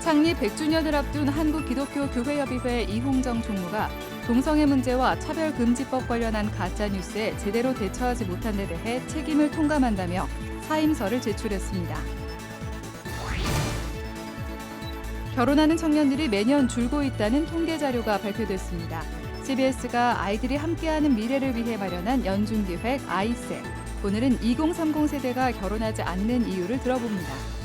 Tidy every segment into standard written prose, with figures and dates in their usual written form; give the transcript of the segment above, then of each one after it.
창립 100주년을 앞둔 한국기독교교회협의회 이홍정 총무가 동성애 문제와 차별금지법 관련한 가짜뉴스에 제대로 대처하지 못한 데 대해 책임을 통감한다며 사임서를 제출했습니다. 결혼하는 청년들이 매년 줄고 있다는 통계 자료가 발표됐습니다. CBS가 아이들이 함께하는 미래를 위해 마련한 연중기획 아이셋. 오늘은 2030 세대가 결혼하지 않는 이유를 들어봅니다.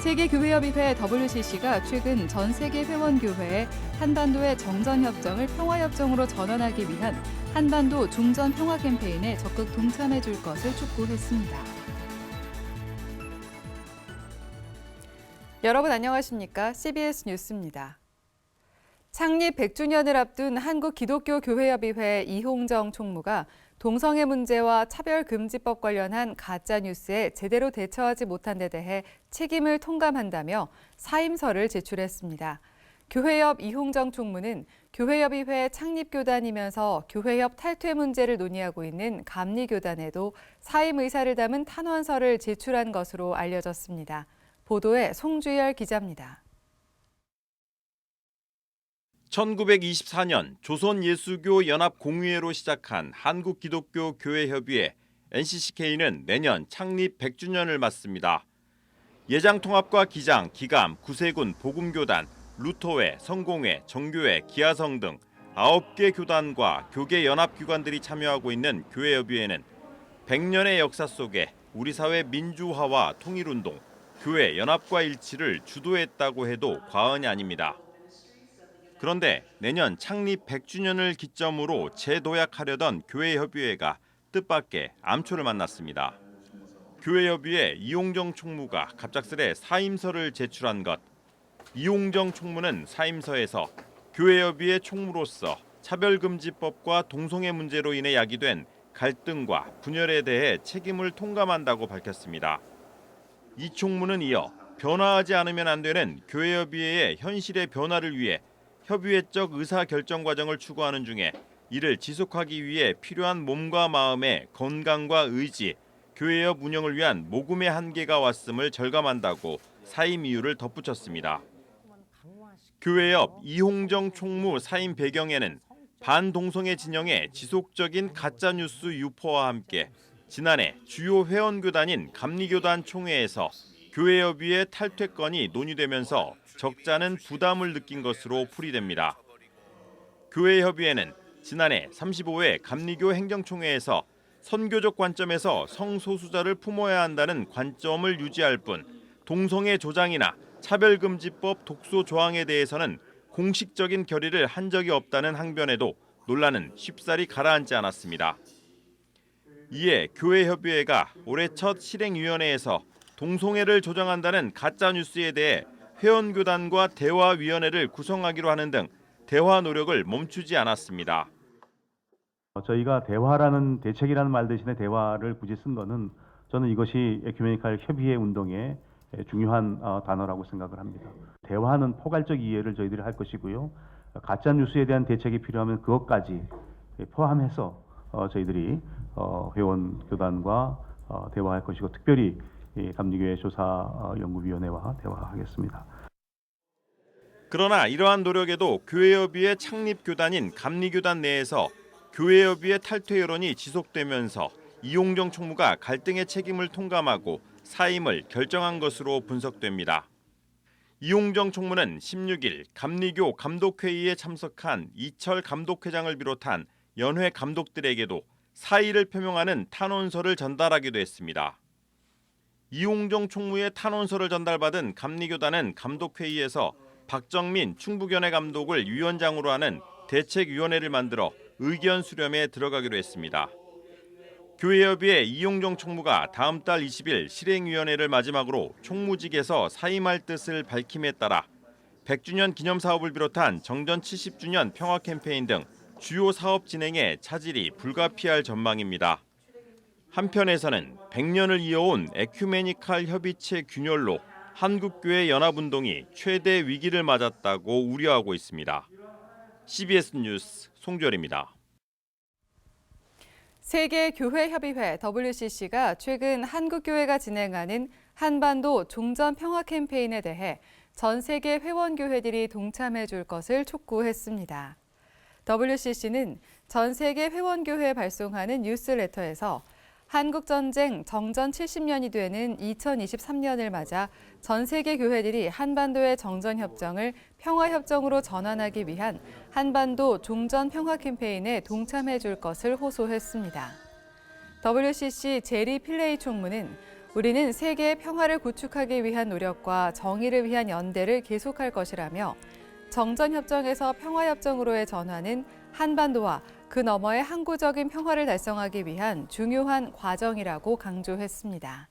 세계교회협의회 WCC가 최근 전 세계 회원교회에 한반도의 정전협정을 평화협정으로 전환하기 위한 한반도 중전 평화 캠페인에 적극 동참해 줄 것을 촉구했습니다. 여러분 안녕하십니까? CBS 뉴스입니다. 창립 100주년을 앞둔 한국기독교교회협의회 이홍정 총무가 동성애 문제와 차별금지법 관련한 가짜뉴스에 제대로 대처하지 못한 데 대해 책임을 통감한다며 사임서를 제출했습니다. 교회협 이홍정 총무는 교회협의회 창립교단이면서 교회협 탈퇴 문제를 논의하고 있는 감리교단에도 사임 의사를 담은 탄원서를 제출한 것으로 알려졌습니다. 보도에 송주열 기자입니다. 1924년 조선예수교 연합공의회로 시작한 한국기독교교회협의회 NCCK는 내년 창립 100주년을 맞습니다. 예장통합과 기장, 기감, 구세군, 복음교단, 루터회, 성공회, 정교회, 기아성 등 9개 교단과 교계 연합기관들이 참여하고 있는 교회협의회는 100년의 역사 속에 우리 사회 민주화와 통일운동, 교회 연합과 일치를 주도했다고 해도 과언이 아닙니다. 그런데 내년 창립 100주년을 기점으로 재도약하려던 교회협의회가 뜻밖의 암초를 만났습니다. 교회협의회 이홍정 총무가 갑작스레 사임서를 제출한 것. 이홍정 총무는 사임서에서 교회협의회 총무로서 차별금지법과 동성애 문제로 인해 야기된 갈등과 분열에 대해 책임을 통감한다고 밝혔습니다. 이 총무는 이어 변화하지 않으면 안 되는 교회협의회의 현실의 변화를 위해 협의회적 의사결정 과정을 추구하는 중에 이를 지속하기 위해 필요한 몸과 마음의 건강과 의지, 교회협 운영을 위한 모금의 한계가 왔음을 절감한다고 사임 이유를 덧붙였습니다. 교회협 이홍정 총무 사임 배경에는 반동성애 진영의 지속적인 가짜뉴스 유포와 함께 지난해 주요 회원교단인 감리교단 총회에서 교회협의회 탈퇴건이 논의되면서 적잖은 부담을 느낀 것으로 풀이됩니다. 교회협의회는 지난해 35회 감리교 행정총회에서 선교적 관점에서 성소수자를 품어야 한다는 관점을 유지할 뿐 동성애 조장이나 차별금지법 독소 조항에 대해서는 공식적인 결의를 한 적이 없다는 항변에도 논란은 쉽사리 가라앉지 않았습니다. 이에 교회협의회가 올해 첫 실행위원회에서 동성애를 조장한다는 가짜뉴스에 대해 회원교단과 대화위원회를 구성하기로 하는 등 대화 노력을 멈추지 않았습니다. 저희가 대화라는 대책이라는 말 대신에 대화를 굳이 쓴 거는 저는 이것이 에큐메니칼 협의회 운동의 중요한 단어라고 생각을 합니다. 대화는 포괄적 이해를 저희들이 할 것이고요. 가짜 뉴스에 대한 대책이 필요하면 그것까지 포함해서 저희들이 회원 교단과 대화할 것이고 특별히 감리교회 조사연구위원회와 대화하겠습니다. 그러나 이러한 노력에도 교회협의회 창립교단인 감리교단 내에서 교회협의회 탈퇴 여론이 지속되면서 이홍정 총무가 갈등의 책임을 통감하고 사임을 결정한 것으로 분석됩니다. 이홍정 총무는 16일 감리교 감독회의에 참석한 이철 감독회장을 비롯한 연회 감독들에게도 사의를 표명하는 탄원서를 전달하기도 했습니다. 이홍정 총무의 탄원서를 전달받은 감리교단은 감독회의에서 박정민 충북연회 감독을 위원장으로 하는 대책위원회를 만들어 의견 수렴에 들어가기로 했습니다. 교회협의회 이홍정 총무가 다음 달 20일 실행위원회를 마지막으로 총무직에서 사임할 뜻을 밝힘에 따라 100주년 기념사업을 비롯한 정전 70주년 평화 캠페인 등 주요 사업 진행에 차질이 불가피할 전망입니다. 한편에서는 100년을 이어온 에큐메니칼 협의체 균열로 한국교회 연합운동이 최대 위기를 맞았다고 우려하고 있습니다. CBS 뉴스 송주열입니다. 세계교회협의회 WCC가 최근 한국교회가 진행하는 한반도 종전 평화 캠페인에 대해 전 세계 회원교회들이 동참해 줄 것을 촉구했습니다. WCC는 전 세계 회원교회에 발송하는 뉴스레터에서 한국전쟁 정전 70년이 되는 2023년을 맞아 전 세계 교회들이 한반도의 정전협정을 평화협정으로 전환하기 위한 한반도 종전 평화 캠페인에 동참해 줄 것을 호소했습니다. WCC 제리 필레이 총무는 우리는 세계의 평화를 구축하기 위한 노력과 정의를 위한 연대를 계속할 것이라며 정전협정에서 평화협정으로의 전환은 한반도와 그 너머의 항구적인 평화를 달성하기 위한 중요한 과정이라고 강조했습니다.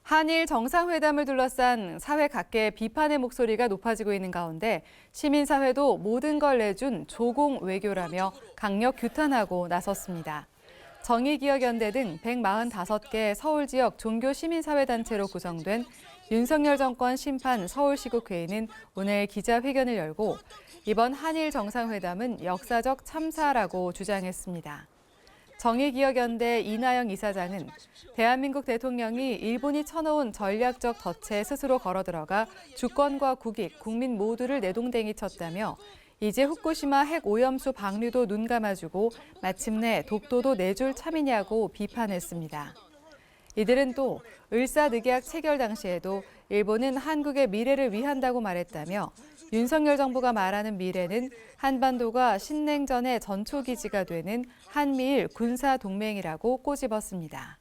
한일 정상회담을 둘러싼 사회 각계의 비판의 목소리가 높아지고 있는 가운데 시민사회도 모든 걸 내준 조공 외교라며 강력 규탄하고 나섰습니다. 정의기억연대 등 145개 서울 지역 종교 시민사회단체로 구성된 윤석열 정권 심판 서울시국회의는 오늘 기자회견을 열고 이번 한일 정상회담은 역사적 참사라고 주장했습니다. 정의기억연대 이나영 이사장은 대한민국 대통령이 일본이 쳐놓은 전략적 덫에 스스로 걸어들어가 주권과 국익, 국민 모두를 내동댕이 쳤다며 이제 후쿠시마 핵 오염수 방류도 눈 감아주고 마침내 독도도 내줄 참이냐고 비판했습니다. 이들은 또 을사늑약 체결 당시에도 일본은 한국의 미래를 위한다고 말했다며 윤석열 정부가 말하는 미래는 한반도가 신냉전의 전초기지가 되는 한미일 군사동맹이라고 꼬집었습니다.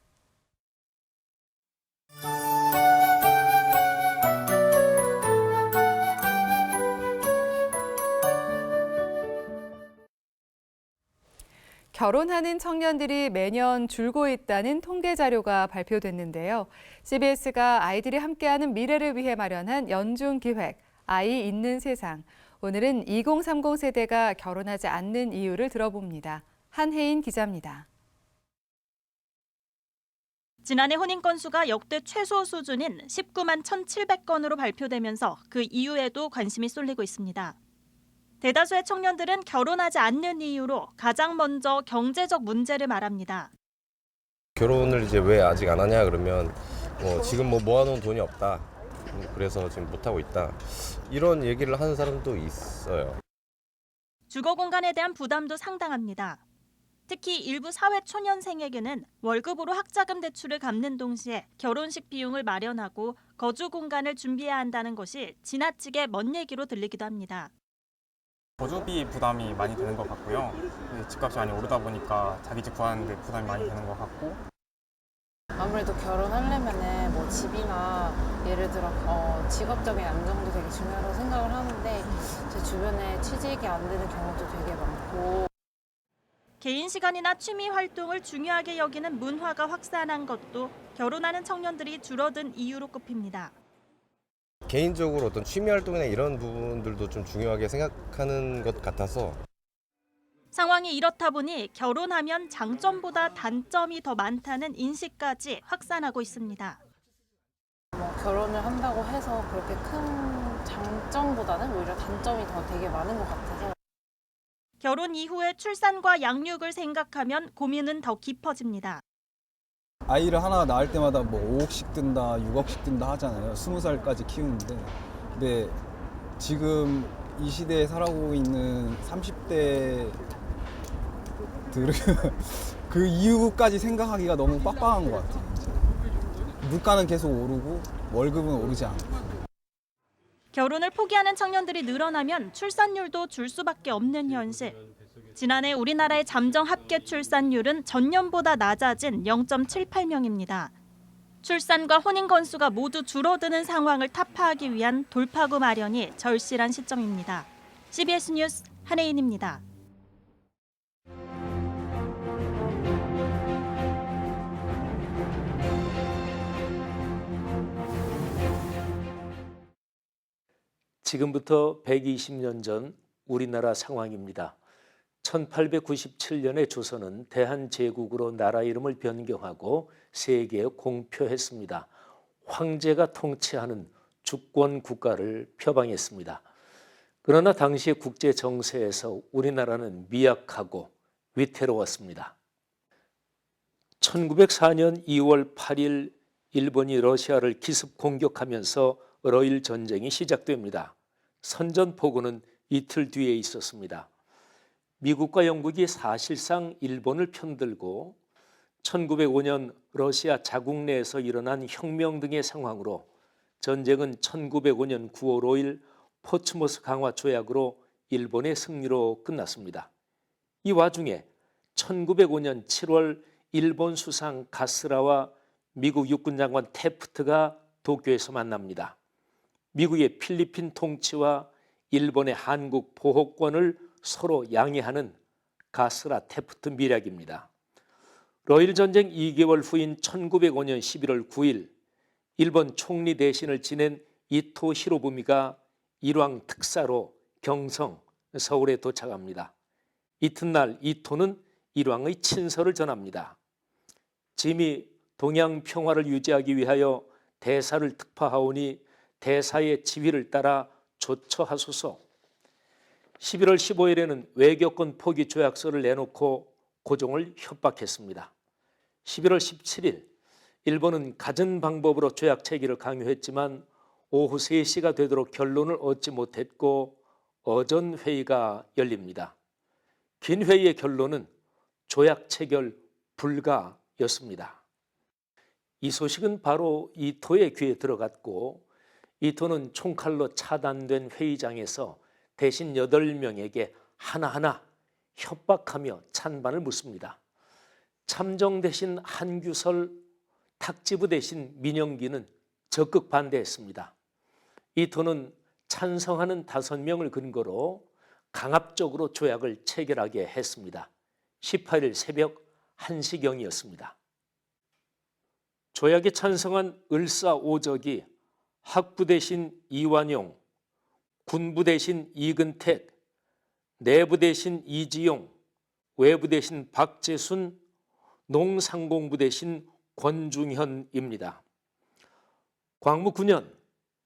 결혼하는 청년들이 매년 줄고 있다는 통계 자료가 발표됐는데요. CBS가 아이들이 함께하는 미래를 위해 마련한 연중 기획, 아이 있는 세상. 오늘은 2030 세대가 결혼하지 않는 이유를 들어봅니다. 한혜인 기자입니다. 지난해 혼인 건수가 역대 최소 수준인 19만 1,700건으로 발표되면서 그 이유에도 관심이 쏠리고 있습니다. 대다수의 청년들은 결혼하지 않는 이유로 가장 먼저 경제적 문제를 말합니다. 결혼을 이제 왜 아직 안 하냐 그러면 지금 모아놓은 돈이 없다. 그래서 지금 못 하고 있다. 이런 얘기를 하는 사람도 있어요. 주거 공간에 대한 부담도 상당합니다. 특히 일부 사회 초년생에게는 월급으로 학자금 대출을 갚는 동시에 결혼식 비용을 마련하고 거주 공간을 준비해야 한다는 것이 지나치게 먼 얘기로 들리기도 합니다. 거주비 부담이 많이 되는 것 같고요. 집값이 많이 오르다 보니까 자기 집 구하는데 부담이 많이 되는 것 같고. 아무래도 결혼하려면은 뭐 집이나 예를 들어 직업적인 안정도 되게 중요하다고 생각을 하는데 제 주변에 취직이 안 되는 경우도 되게 많고. 개인 시간이나 취미 활동을 중요하게 여기는 문화가 확산한 것도 결혼하는 청년들이 줄어든 이유로 꼽힙니다. 개인적으로 어떤 취미 활동이나 이런 부분들도 좀 중요하게 생각하는 것 같아서. 상황이 이렇다 보니 결혼하면 장점보다 단점이 더 많다는 인식까지 확산하고 있습니다. 결혼을 한다고 해서 그렇게 큰 장점보다는 오히려 단점이 더 되게 많은 것 같아서. 결혼 이후에 출산과 양육을 생각하면 고민은 더 깊어집니다. 아이를 하나 낳을 때마다 뭐 5억씩 든다, 6억씩 든다 하잖아요. 20살까지 키우는데. 근데 지금 이 시대에 살아오고 있는 30대들은 그 이후까지 생각하기가 너무 빡빡한 것 같아요. 이제. 물가는 계속 오르고 월급은 오르지 않고. 결혼을 포기하는 청년들이 늘어나면 출산율도 줄 수밖에 없는 현실. 지난해 우리나라의 잠정 합계 출산율은 전년보다 낮아진 0.78명입니다. 출산과 혼인 건수가 모두 줄어드는 상황을 타파하기 위한 돌파구 마련이 절실한 시점입니다. CBS 뉴스 한혜인입니다. 지금부터 120년 전 우리나라 상황입니다. 1897년에 조선은 대한제국으로 나라 이름을 변경하고 세계에 공표했습니다. 황제가 통치하는 주권 국가를 표방했습니다. 그러나 당시의 국제 정세에서 우리나라는 미약하고 위태로웠습니다. 1904년 2월 8일 일본이 러시아를 기습 공격하면서 러일 전쟁이 시작됩니다. 선전포고는 이틀 뒤에 있었습니다. 미국과 영국이 사실상 일본을 편들고 1905년 러시아 자국 내에서 일어난 혁명 등의 상황으로 전쟁은 1905년 9월 5일 포츠모스 강화 조약으로 일본의 승리로 끝났습니다. 이 와중에 1905년 7월 일본 수상 가스라와 미국 육군 장관 태프트가 도쿄에서 만납니다. 미국의 필리핀 통치와 일본의 한국 보호권을 서로 양해하는 가스라 태프트 밀약입니다. 러일 전쟁 2개월 후인 1905년 11월 9일 일본 총리 대신을 지낸 이토 히로부미가 일왕 특사로 경성, 서울에 도착합니다. 이튿날 이토는 일왕의 친서를 전합니다. 짐이 동양 평화를 유지하기 위하여 대사를 특파하오니 대사의 지휘를 따라 조처하소서. 11월 15일에는 외교권 포기 조약서를 내놓고 고종을 협박했습니다. 11월 17일 일본은 갖은 방법으로 조약 체결을 강요했지만 오후 3시가 되도록 결론을 얻지 못했고 어전 회의가 열립니다. 긴 회의의 결론은 조약 체결 불가였습니다. 이 소식은 바로 이토의 귀에 들어갔고 이토는 총칼로 차단된 회의장에서 대신 8명에게 하나하나 협박하며 찬반을 묻습니다. 참정 대신 한규설, 탁지부 대신 민영기는 적극 반대했습니다. 이토는 찬성하는 5명을 근거로 강압적으로 조약을 체결하게 했습니다. 18일 새벽 1시경이었습니다. 조약에 찬성한 을사오적이 학부 대신 이완용, 군부 대신 이근택, 내부 대신 이지용, 외부 대신 박재순, 농상공부 대신 권중현입니다. 광무 9년,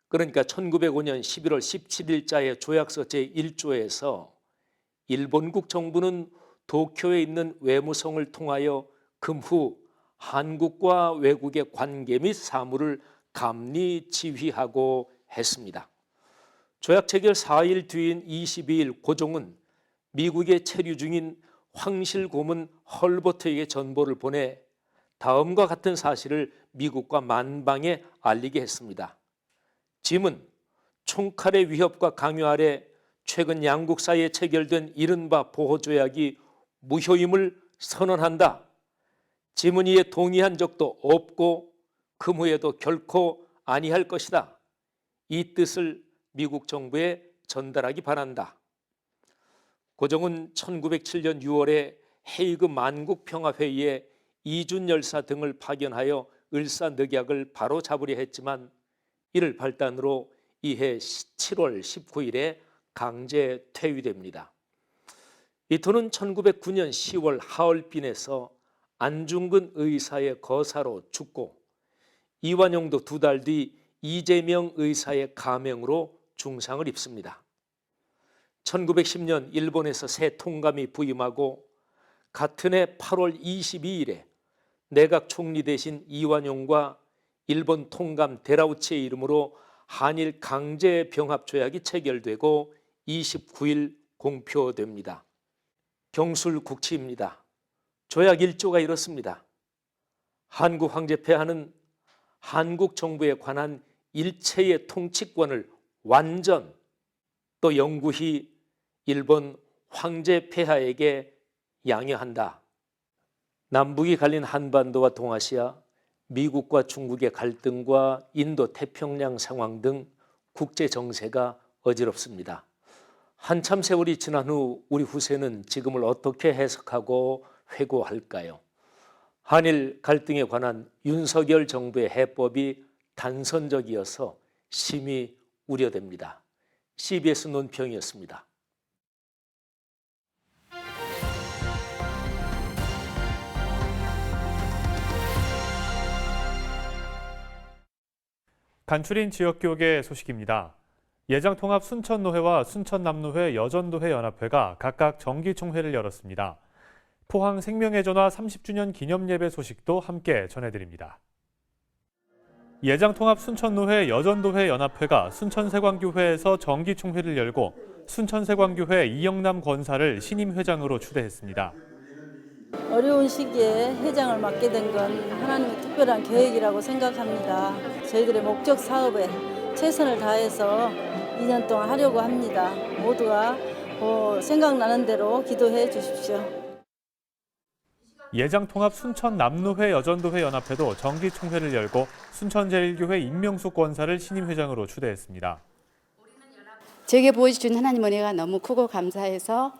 그러니까 1905년 11월 17일자의 조약서 제1조에서 일본국 정부는 도쿄에 있는 외무성을 통하여 금후 한국과 외국의 관계 및 사무를 감리 지휘하고 했습니다. 조약 체결 4일 뒤인 22일 고종은 미국에 체류 중인 황실 고문 헐버트에게 전보를 보내 다음과 같은 사실을 미국과 만방에 알리게 했습니다. 짐은 총칼의 위협과 강요 아래 최근 양국 사이에 체결된 이른바 보호조약이 무효임을 선언한다. 짐은 이에 동의한 적도 없고 그 후에도 결코 아니할 것이다. 이 뜻을 미국 정부에 전달하기 바란다. 고종은 1907년 6월에 헤이그 만국평화회의에 이준 열사 등을 파견하여 을사늑약을 바로 잡으려 했지만 이를 발단으로 이해 7월 19일에 강제 퇴위됩니다. 이토는 1909년 10월 하얼빈에서 안중근 의사의 거사로 죽고 이완용도 2달 뒤 이재명 의사의 가명으로 중상을 입습니다. 1910년 일본에서 새 통감이 부임하고 같은 해 8월 22일에 내각 총리 대신 이완용과 일본 통감 데라우치의 이름으로 한일 강제 병합 조약이 체결되고 29일 공표됩니다. 경술국치입니다. 조약 1조가 이렇습니다. 한국 황제폐하는 한국 정부에 관한 일체의 통치권을 완전 또 영구히 일본 황제폐하에게 양해한다. 남북이 갈린 한반도와 동아시아, 미국과 중국의 갈등과 인도 태평양 상황 등 국제 정세가 어지럽습니다. 한참 세월이 지난 후 우리 후세는 지금을 어떻게 해석하고 회고할까요? 한일 갈등에 관한 윤석열 정부의 해법이 단선적이어서 심히 우려됩니다. CBS 논평이었습니다. 간추린 지역교계 소식입니다. 예장통합 순천노회와 순천남노회, 여전도회 연합회가 각각 정기총회를 열었습니다. 포항 생명의 전화 30주년 기념예배 소식도 함께 전해드립니다. 예장통합 순천노회 여전도회 연합회가 순천세광교회에서 정기총회를 열고 순천세광교회 이영남 권사를 신임 회장으로 추대했습니다. 어려운 시기에 회장을 맡게 된 건 하나님의 특별한 계획이라고 생각합니다. 저희들의 목적 사업에 최선을 다해서 2년 동안 하려고 합니다. 모두가 생각나는 대로 기도해 주십시오. 예장통합 순천남노회 여전도회 연합회도 정기총회를 열고 순천제일교회 임명숙 권사를 신임 회장으로 추대했습니다. 제게 보여주신 하나님 은혜가 너무 크고 감사해서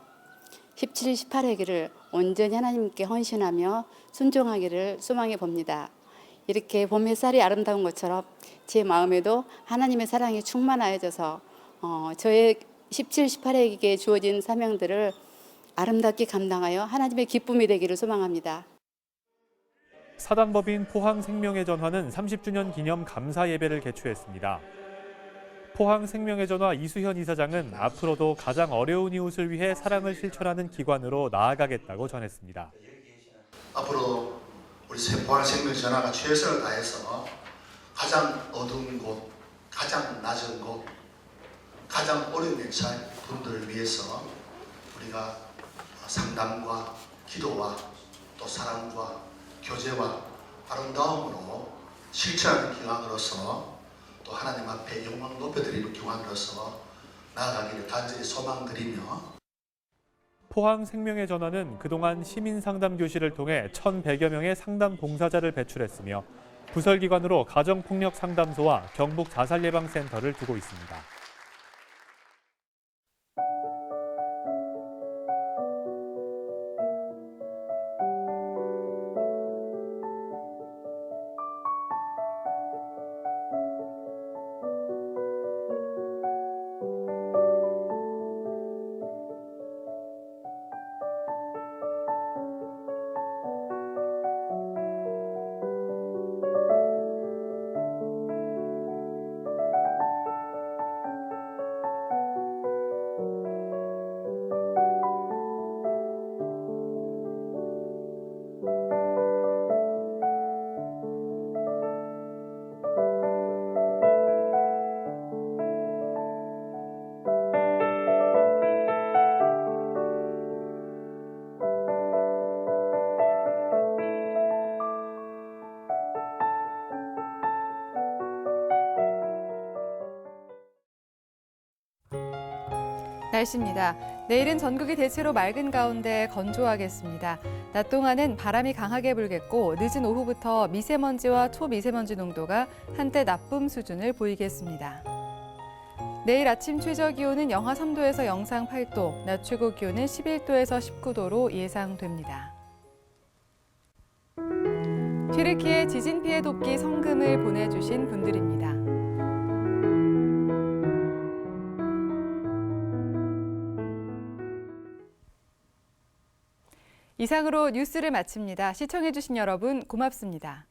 17, 18회기를 온전히 하나님께 헌신하며 순종하기를 소망해 봅니다. 이렇게 봄 햇살이 아름다운 것처럼 제 마음에도 하나님의 사랑이 충만하여져서 저의 17, 18회기에 주어진 사명들을 아름답게 감당하여 하나님의 기쁨이 되기를 소망합니다. 사단법인 포항생명의 전화는 30주년 기념 감사 예배를 개최했습니다. 포항생명의 전화 이수현 이사장은 앞으로도 가장 어려운 이웃을 위해 사랑을 실천하는 기관으로 나아가겠다고 전했습니다. 앞으로 우리 포항생명의 전화가 최선을 다해서 가장 어두운 곳, 가장 낮은 곳, 가장 어려움에 처한 분들을 위해서 우리가 상담과 기도와 또 사랑과 교제와 아름다움으로 실천하는 기관으로서 또 하나님 앞에 영광 높여드리는 기관으로서 나아가기를 간절히 소망드리며 포항생명의 전화는 그동안 시민상담교실을 통해 1,100여 명의 상담 봉사자를 배출했으며 부설기관으로 가정폭력상담소와 경북자살예방센터를 두고 있습니다. 날씨입니다. 내일은 전국이 대체로 맑은 가운데 건조하겠습니다. 낮 동안은 바람이 강하게 불겠고 늦은 오후부터 미세먼지와 초미세먼지 농도가 한때 나쁨 수준을 보이겠습니다. 내일 아침 최저 기온은 영하 3도에서 영상 8도, 낮 최고 기온은 11도에서 19도로 예상됩니다. 튀르키예 지진 피해 돕기 성금을 보내주신 분들입니다. 이상으로 뉴스를 마칩니다. 시청해주신 여러분 고맙습니다.